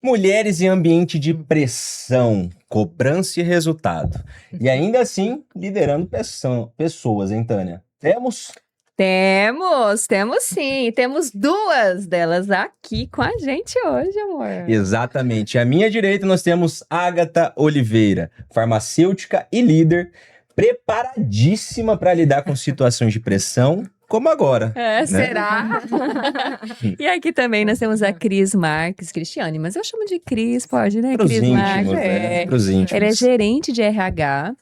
Mulheres em ambiente de pressão, cobrança e resultado. E ainda assim, liderando pessoas, hein, Tânia? Temos? Temos sim. Temos duas delas aqui com a gente hoje, amor. Exatamente. À minha direita nós temos Ágata Oliveira, farmacêutica e líder, preparadíssima para lidar com situações de pressão, como agora. É, né? será? E aqui também nós temos a Cris Marques, Cristiane, mas eu chamo de Cris, pode, né? Pros Cris íntimos, Marques, né? Pros íntimos. Ela é gerente de RH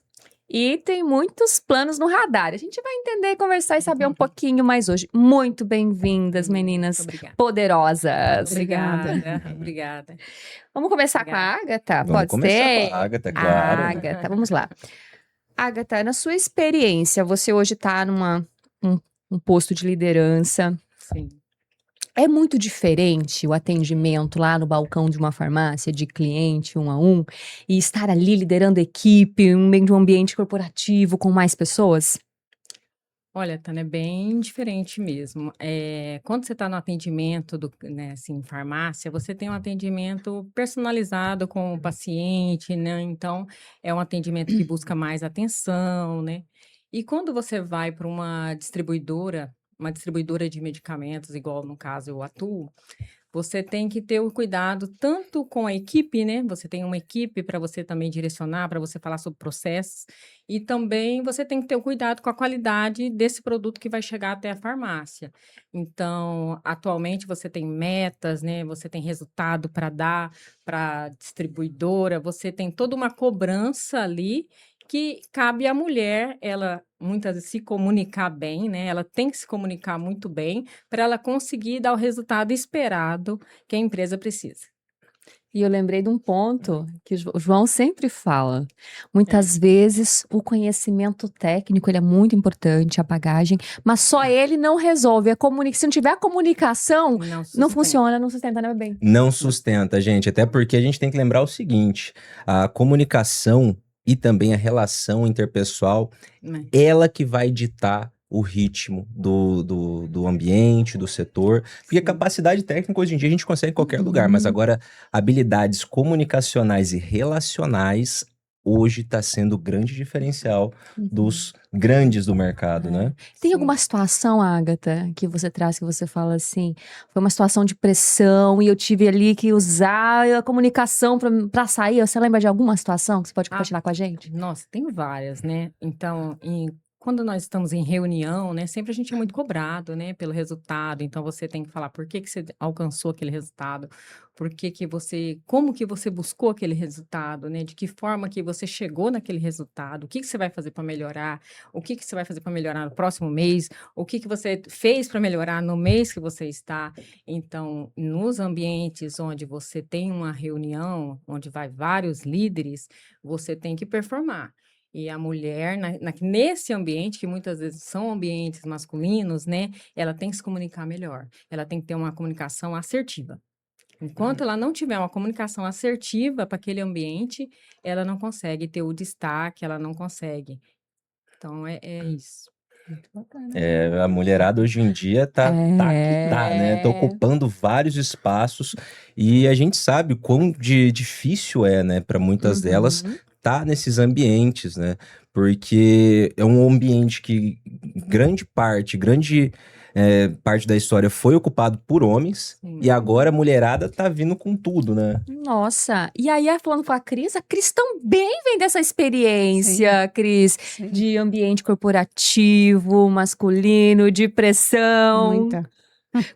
e tem muitos planos no radar. A gente vai entender, conversar e saber um pouquinho mais hoje. Muito bem-vindas, meninas Obrigada. poderosas. Obrigada. Vamos começar com a Ágata? Vamos Pode começar ser? com a Ágata, claro. Ágata, vamos lá. Ágata, na sua experiência, você hoje está um posto de liderança. Sim. É muito diferente o atendimento lá no balcão de uma farmácia, de cliente 1 a 1, e estar ali liderando equipe, no meio de um ambiente corporativo com mais pessoas? Olha, Tânia, é bem diferente mesmo. Quando você está no atendimento, né, assim, farmácia, você tem um atendimento personalizado com o paciente, né? Então, é um atendimento que busca mais atenção, né? E quando você vai para uma distribuidora de medicamentos, igual no caso eu atuo, você tem que ter o cuidado tanto com a equipe, né? Você tem uma equipe para você também direcionar, para você falar sobre processos, e também você tem que ter o cuidado com a qualidade desse produto que vai chegar até a farmácia. Então, atualmente você tem metas, né? Você tem resultado para dar para a distribuidora, você tem toda uma cobrança ali que cabe à mulher, ela muitas vezes se comunicar bem, né? Ela tem que se comunicar muito bem para ela conseguir dar o resultado esperado que a empresa precisa. E eu lembrei de um ponto que o João sempre fala. Muitas vezes o conhecimento técnico ele é muito importante, a bagagem, mas só ele não resolve. Se não tiver a comunicação, não funciona, não sustenta, né, bem? Não sustenta, gente. Até porque a gente tem que lembrar o seguinte: a comunicação e também a relação interpessoal, ela que vai ditar o ritmo do ambiente, do setor. Porque a capacidade técnica hoje em dia a gente consegue em qualquer lugar, mas agora habilidades comunicacionais e relacionais hoje está sendo o grande diferencial dos grandes do mercado, né? Tem alguma situação, Ágata, que você traz, que você fala assim, foi uma situação de pressão e eu tive ali que usar a comunicação para sair? Você lembra de alguma situação que você pode compartilhar com a gente? Nossa, tem várias, né? Então, quando nós estamos em reunião, né, sempre a gente é muito cobrado, né, pelo resultado. Então, você tem que falar por que você alcançou aquele resultado, como que você buscou aquele resultado, né, de que forma que você chegou naquele resultado, o que você vai fazer para melhorar, o que você vai fazer para melhorar no próximo mês, o que você fez para melhorar no mês que você está. Então, nos ambientes onde você tem uma reunião, onde vai vários líderes, você tem que performar. E a mulher, nesse ambiente, que muitas vezes são ambientes masculinos, né? Ela tem que se comunicar melhor. Ela tem que ter uma comunicação assertiva. Enquanto ela não tiver uma comunicação assertiva para aquele ambiente, ela não consegue ter o destaque, ela não consegue. Então, é isso. Muito bacana. A mulherada hoje em dia tá que tá, né? Tá ocupando vários espaços e a gente sabe quão difícil é, né, para muitas delas tá nesses ambientes, né? Porque é um ambiente que grande parte da história foi ocupado por homens e agora a mulherada tá vindo com tudo, né? Nossa, e aí falando com a Cris também vem dessa experiência, Cris, de ambiente corporativo, masculino, de pressão. Muita.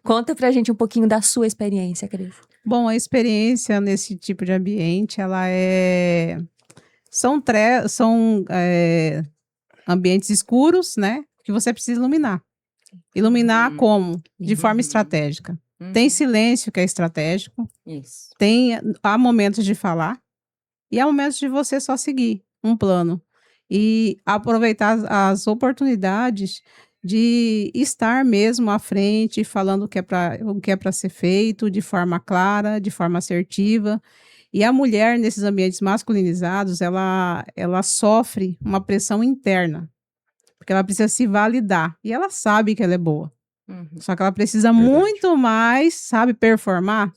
Conta pra gente um pouquinho da sua experiência, Cris. Bom, a experiência nesse tipo de ambiente, ela são ambientes escuros, né? Que você precisa iluminar. Iluminar como? De forma estratégica. Tem silêncio, que é estratégico. Isso. Há momentos de falar. E há momentos de você só seguir um plano. E aproveitar as oportunidades de estar mesmo à frente, falando o que é para ser feito, de forma clara, de forma assertiva. E a mulher, nesses ambientes masculinizados, ela sofre uma pressão interna, porque ela precisa se validar. E ela sabe que ela é boa. Só que ela precisa muito mais, sabe, performar.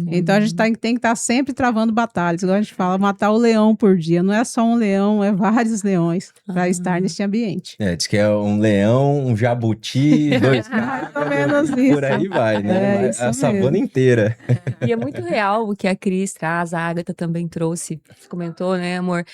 Então, a gente tem que estar sempre travando batalhas. Igual a gente fala, matar o leão por dia. Não é só um leão, é vários leões para estar nesse ambiente. Diz que é um leão, um jabuti, 2 Mais ou menos por isso. aí vai, né? Isso A savana mesmo. inteira. E é muito real o que a Cris traz, a Agatha também trouxe, comentou, né, amor?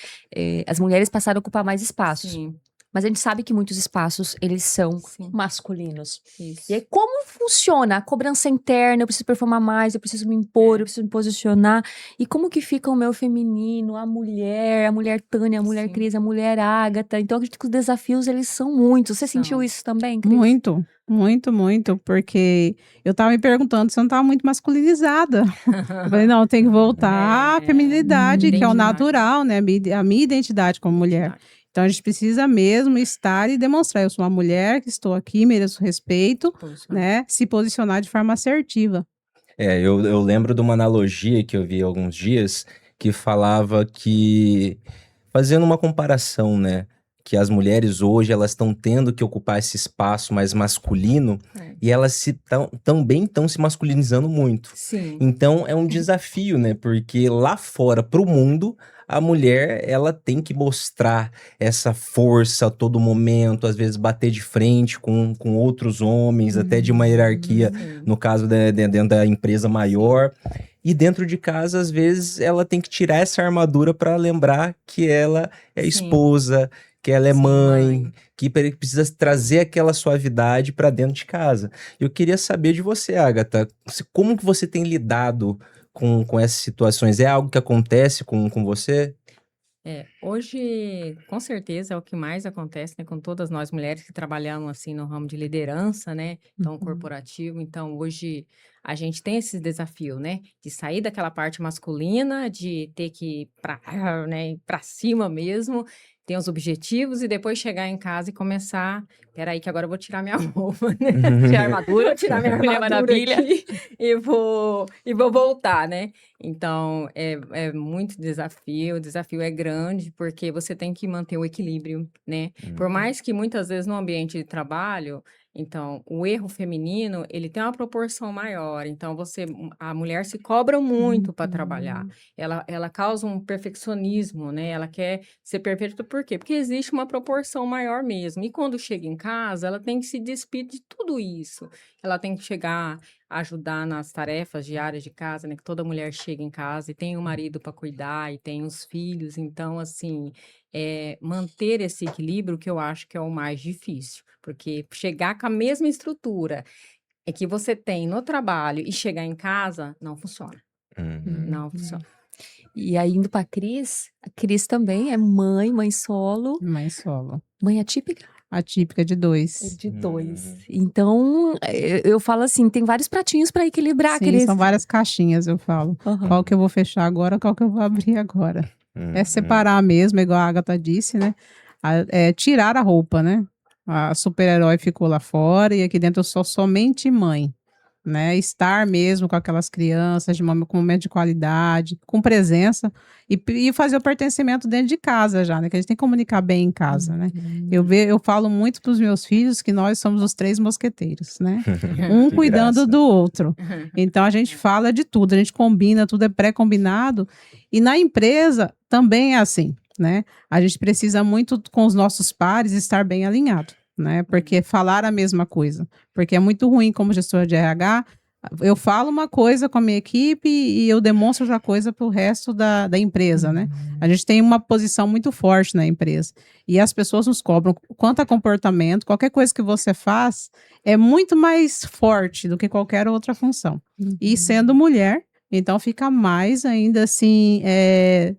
As mulheres passaram a ocupar mais espaços. Sim, Mas a gente sabe que muitos espaços, eles são sim. masculinos. Isso. E aí, como funciona a cobrança interna? Eu preciso performar mais, eu preciso me impor, eu preciso me posicionar. E como que fica o meu feminino, a mulher Tânia, a mulher Sim. Cris, a mulher Agatha? Então, eu acredito que os desafios, eles são muitos. Você sentiu São. isso também, Cris? Muito, muito, muito, porque eu tava me perguntando se eu não tava muito masculinizada. Eu falei, não, tem que voltar à feminilidade, que é o Identidade. natural, né? A minha identidade como mulher. Então, a gente precisa mesmo estar e demonstrar, eu sou uma mulher que estou aqui, mereço respeito, né? Se posicionar de forma assertiva. Eu lembro de uma analogia que eu vi há alguns dias, que falava que, fazendo uma comparação, né? Que as mulheres hoje, elas estão tendo que ocupar esse espaço mais masculino, e elas também estão se masculinizando muito. Sim. Então, é um desafio, né? Porque lá fora, pro mundo, a mulher, ela tem que mostrar essa força a todo momento, às vezes bater de frente com outros homens, até de uma hierarquia, Sim. no caso dentro da empresa maior. E dentro de casa, às vezes, ela tem que tirar essa armadura para lembrar que ela é Sim. esposa, que ela é Sim, mãe, que precisa trazer aquela suavidade para dentro de casa. Eu queria saber de você, Agatha, como que você tem lidado com essas situações? É algo que acontece com você? Hoje, com certeza, é o que mais acontece, né, com todas nós mulheres que trabalhamos assim no ramo de liderança, né, então corporativo. Então, hoje a gente tem esse desafio, né, de sair daquela parte masculina, de ter que ir né, ir pra cima mesmo, ter os objetivos e depois chegar em casa e começar. Peraí, que agora eu vou tirar minha roupa, né? Tirar a armadura, Vou tirar minha Mulher armadura Maravilha. aqui e vou voltar, né? Então, é muito desafio, o desafio é grande, porque você tem que manter o equilíbrio, né? Por mais que muitas vezes no ambiente de trabalho, então, o erro feminino, ele tem uma proporção maior, então a mulher se cobra muito para trabalhar, ela causa um perfeccionismo, né? Ela quer ser perfeita, por quê? Porque existe uma proporção maior mesmo, e quando chega em casa, ela tem que se despir de tudo isso, ela tem que chegar, ajudar nas tarefas diárias de casa, né? Que toda mulher chega em casa e tem um marido para cuidar e tem os filhos. Então, assim, manter esse equilíbrio que eu acho que é o mais difícil, porque chegar com a mesma estrutura que você tem no trabalho e chegar em casa, não funciona. Não funciona. E aí, indo pra Cris, a Cris também é mãe solo, Mãe solo. mãe atípica? Atípica de 2. De 2. Então, eu falo assim, tem vários pratinhos para equilibrar, Sim, Cris. são várias caixinhas, eu falo. Aham. Qual que eu vou fechar agora, qual que eu vou abrir agora. É separar mesmo, igual a Agatha disse, né? Tirar a roupa, né? A super-herói ficou lá fora e aqui dentro eu sou somente mãe, né? Estar mesmo com aquelas crianças, com um momento de qualidade, com presença e fazer o pertencimento dentro de casa já, né? Que a gente tem que comunicar bem em casa, né? Eu falo muito para os meus filhos que nós somos os 3 mosqueteiros, né? Um Que cuidando graça. do outro. Então a gente fala de tudo, a gente combina, tudo é pré-combinado. E na empresa também é assim, né? A gente precisa muito com os nossos pares estar bem alinhado, né? Porque falar a mesma coisa. Porque é muito ruim como gestora de RH, eu falo uma coisa com a minha equipe e eu demonstro outra coisa para o resto da empresa, né? A gente tem uma posição muito forte na empresa. E as pessoas nos cobram quanto a comportamento, qualquer coisa que você faz é muito mais forte do que qualquer outra função. E sendo mulher, então fica mais ainda assim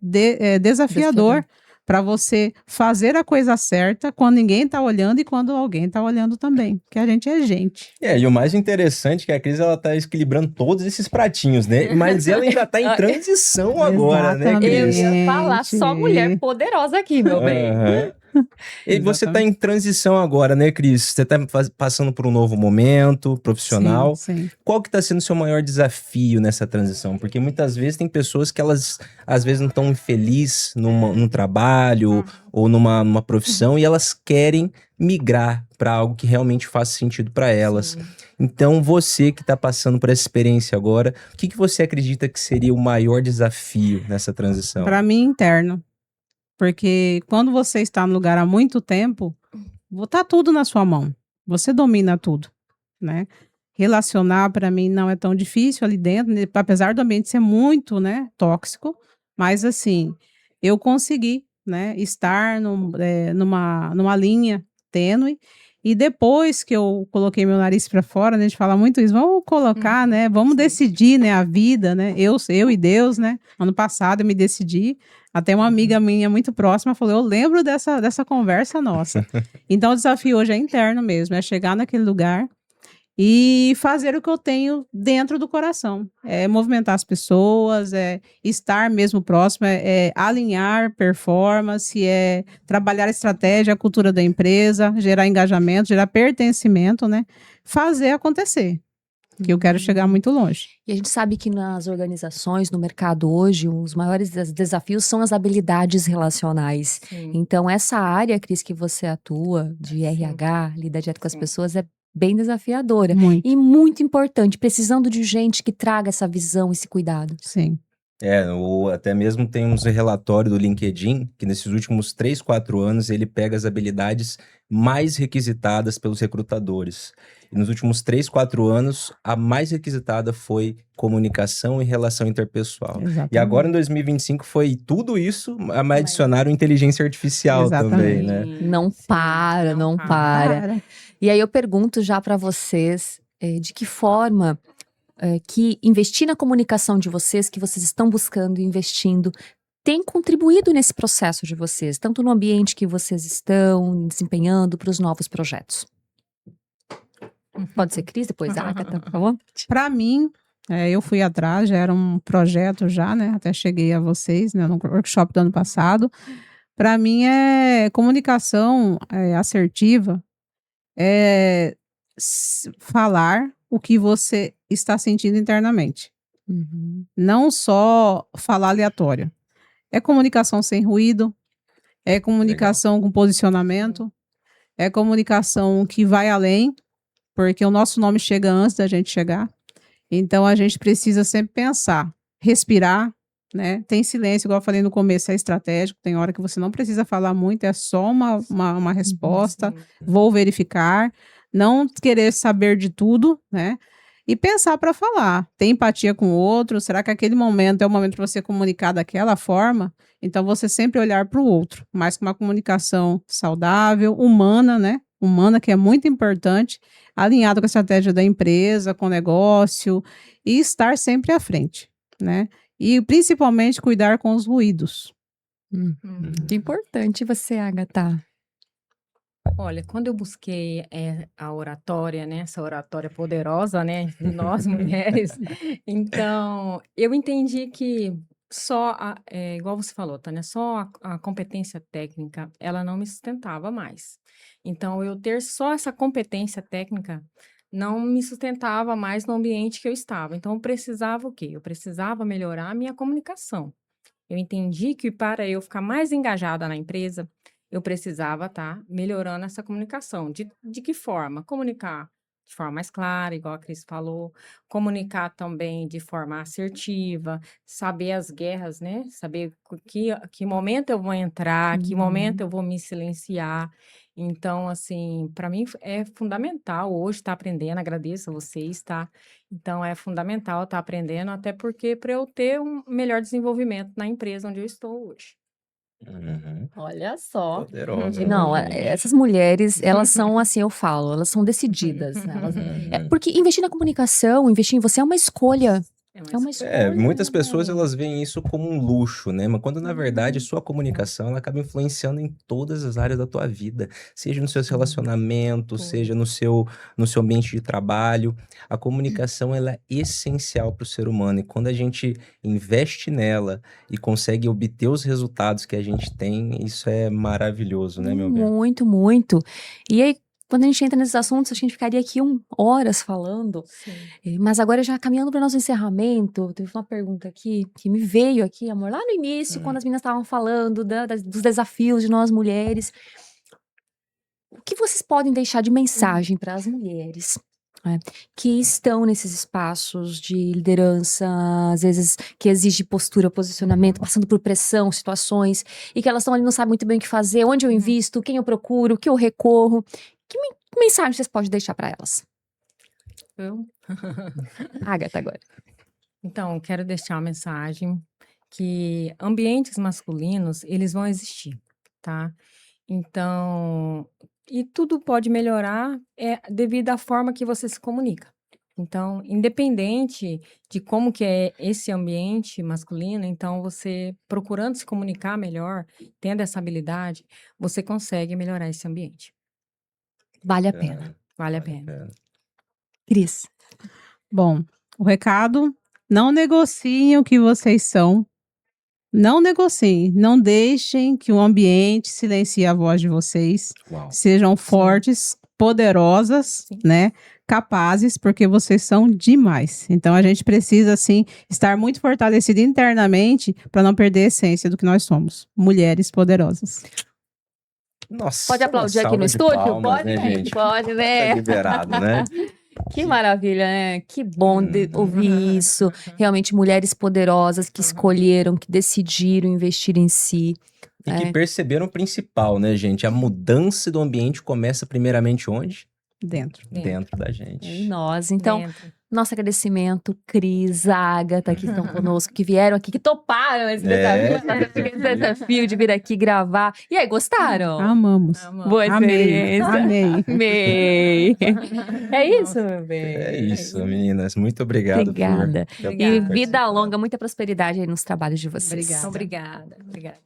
desafiador para você fazer a coisa certa quando ninguém está olhando e quando alguém está olhando também, porque a gente é gente. E o mais interessante é que a Cris, ela tá equilibrando todos esses pratinhos, né? Mas ela ainda tá em transição agora, né, Cris? Eu ia falar só mulher poderosa aqui, meu bem. Aham. E você tá em transição agora, né, Cris? Você tá passando por um novo momento profissional. Sim. Qual que tá sendo o seu maior desafio nessa transição? Porque muitas vezes tem pessoas que elas, às vezes, não estão felizes num trabalho ou numa profissão e elas querem migrar para algo que realmente faça sentido para elas. Sim. Então, você que tá passando por essa experiência agora, o que você acredita que seria o maior desafio nessa transição? Para mim, interno. Porque quando você está no lugar há muito tempo, tá tudo na sua mão. Você domina tudo, né? Relacionar para mim não é tão difícil ali dentro, né, apesar do ambiente ser muito, né, tóxico, mas assim, eu consegui, né, estar numa linha tênue. E depois que eu coloquei meu nariz para fora, né, a gente fala muito isso, vamos colocar, né, vamos decidir, né, a vida, né, eu e Deus, né. Ano passado eu me decidi, até uma amiga minha muito próxima falou, eu lembro dessa conversa nossa. Então o desafio hoje é interno mesmo, é chegar naquele lugar e fazer o que eu tenho dentro do coração. É movimentar as pessoas, é estar mesmo próximo, é alinhar performance, é trabalhar a estratégia, a cultura da empresa, gerar engajamento, gerar pertencimento, né? Fazer acontecer. Que eu quero chegar muito longe. E a gente sabe que nas organizações, no mercado hoje, os maiores desafios são as habilidades relacionais. Sim. Então, essa área, Cris, que você atua, de RH, lidar direto com as pessoas, é bem desafiadora. Muito. E muito importante, precisando de gente que traga essa visão, esse cuidado. Sim. Ou até mesmo tem uns relatórios do LinkedIn que nesses últimos 3, 4 anos ele pega as habilidades mais requisitadas pelos recrutadores. E nos últimos 3, 4 anos, a mais requisitada foi comunicação e relação interpessoal. Exatamente. E agora em 2025 foi tudo isso, mas adicionaram inteligência artificial também, né? Não para, não para. E aí eu pergunto já para vocês, de que forma que investir na comunicação de vocês, que vocês estão buscando e investindo, tem contribuído nesse processo de vocês, tanto no ambiente que vocês estão desempenhando para os novos projetos. Pode ser Cris, depois Agatha, por favor? Para mim, eu fui atrás, já era um projeto já, né? Até cheguei a vocês, né, no workshop do ano passado. Para mim, comunicação assertiva, falar o que você está sentindo internamente. Uhum. Não só falar aleatório. É comunicação sem ruído, é comunicação com posicionamento, é comunicação que vai além, porque o nosso nome chega antes da gente chegar. Então, a gente precisa sempre pensar, respirar, né? Tem silêncio, igual eu falei no começo, é estratégico, tem hora que você não precisa falar muito, é só uma resposta, vou verificar, não querer saber de tudo, né? E pensar para falar, ter empatia com o outro, será que aquele momento é o momento para você comunicar daquela forma? Então, você sempre olhar para o outro, mas com uma comunicação saudável, humana, né? Humana, que é muito importante, alinhado com a estratégia da empresa, com o negócio, e estar sempre à frente, né? E principalmente cuidar com os ruídos. Muito importante. E você, Agatha? Olha, quando eu busquei a oratória, né, essa oratória poderosa, né, de nós mulheres, então eu entendi que igual você falou, Tânia, só a competência técnica, ela não me sustentava mais. Então, eu ter só essa competência técnica não me sustentava mais no ambiente que eu estava. Então, eu precisava o quê? Eu precisava melhorar a minha comunicação. Eu entendi que para eu ficar mais engajada na empresa, eu precisava estar melhorando essa comunicação. De que forma? Comunicar de forma mais clara, igual a Cris falou, comunicar também de forma assertiva, saber as guerras, né? Saber que momento eu vou entrar, que momento eu vou me silenciar. Então, assim, para mim é fundamental hoje estar aprendendo, agradeço a vocês, tá? Então, é fundamental estar aprendendo, até porque para eu ter um melhor desenvolvimento na empresa onde eu estou hoje. Olha só. Poderosa. Não, realmente. essas mulheres, elas são assim, eu falo, elas são decididas. Né? Porque investir na comunicação, investir em você é uma escolha. mais É uma escolha. escolha. Muitas né? pessoas elas veem isso como um luxo, né? Mas quando na verdade Uhum. sua comunicação ela acaba influenciando em todas as áreas da tua vida, seja nos seus Sim. relacionamentos, seja no seu ambiente de trabalho. A comunicação ela é essencial para o ser humano e quando a gente investe nela e consegue obter os resultados que a gente tem, isso é maravilhoso, né, meu bem? Muito, muito. E aí, quando a gente entra nesses assuntos, a gente ficaria aqui horas falando. Sim. Mas agora, já caminhando para o nosso encerramento, teve uma pergunta aqui que me veio aqui, amor, lá no início, quando as meninas estavam falando dos desafios de nós mulheres. O que vocês podem deixar de mensagem para as mulheres, né, que estão nesses espaços de liderança, às vezes que exige postura, posicionamento, passando por pressão, situações, e que elas estão ali, não sabem muito bem o que fazer, onde eu invisto, quem eu procuro, o que eu recorro. Que mensagem vocês podem deixar para elas? Eu? Agatha, agora. Então, quero deixar uma mensagem que ambientes masculinos, eles vão existir, tá? Então, e tudo pode melhorar devido à forma que você se comunica. Então, independente de como que é esse ambiente masculino, então você procurando se comunicar melhor, tendo essa habilidade, você consegue melhorar esse ambiente. Vale a pena. Vale a pena. Cris. Bom, o recado: não negociem o que vocês são. Não negociem, não deixem que o ambiente silencie a voz de vocês. Uau. Sejam fortes, poderosas, Sim. né? Capazes, porque vocês são demais. Então a gente precisa, assim, estar muito fortalecido internamente para não perder a essência do que nós somos. Mulheres poderosas. Nossa, Pode aplaudir uma aqui no salva de estúdio? palmas, Pode, né, gente? Pode, Tá né? liberado, né? Que maravilha, né? Que bom ouvir isso. Realmente, mulheres poderosas que escolheram, que decidiram investir em si. E que perceberam o principal, né, gente? A mudança do ambiente começa primeiramente onde? Dentro. Dentro da Em gente. nós. Então, Dentro. nosso agradecimento, Cris, Agatha, que estão conosco, que vieram aqui, que toparam esse desafio de vir aqui gravar. E aí, gostaram? Amamos. Amamos. Boa Amei. experiência. Amei. Amei. É isso, meu bem. É isso, meninas. Muito obrigado Obrigada. por E Obrigada. vida longa, muita prosperidade aí nos trabalhos de vocês. Obrigada. Obrigada. Obrigada.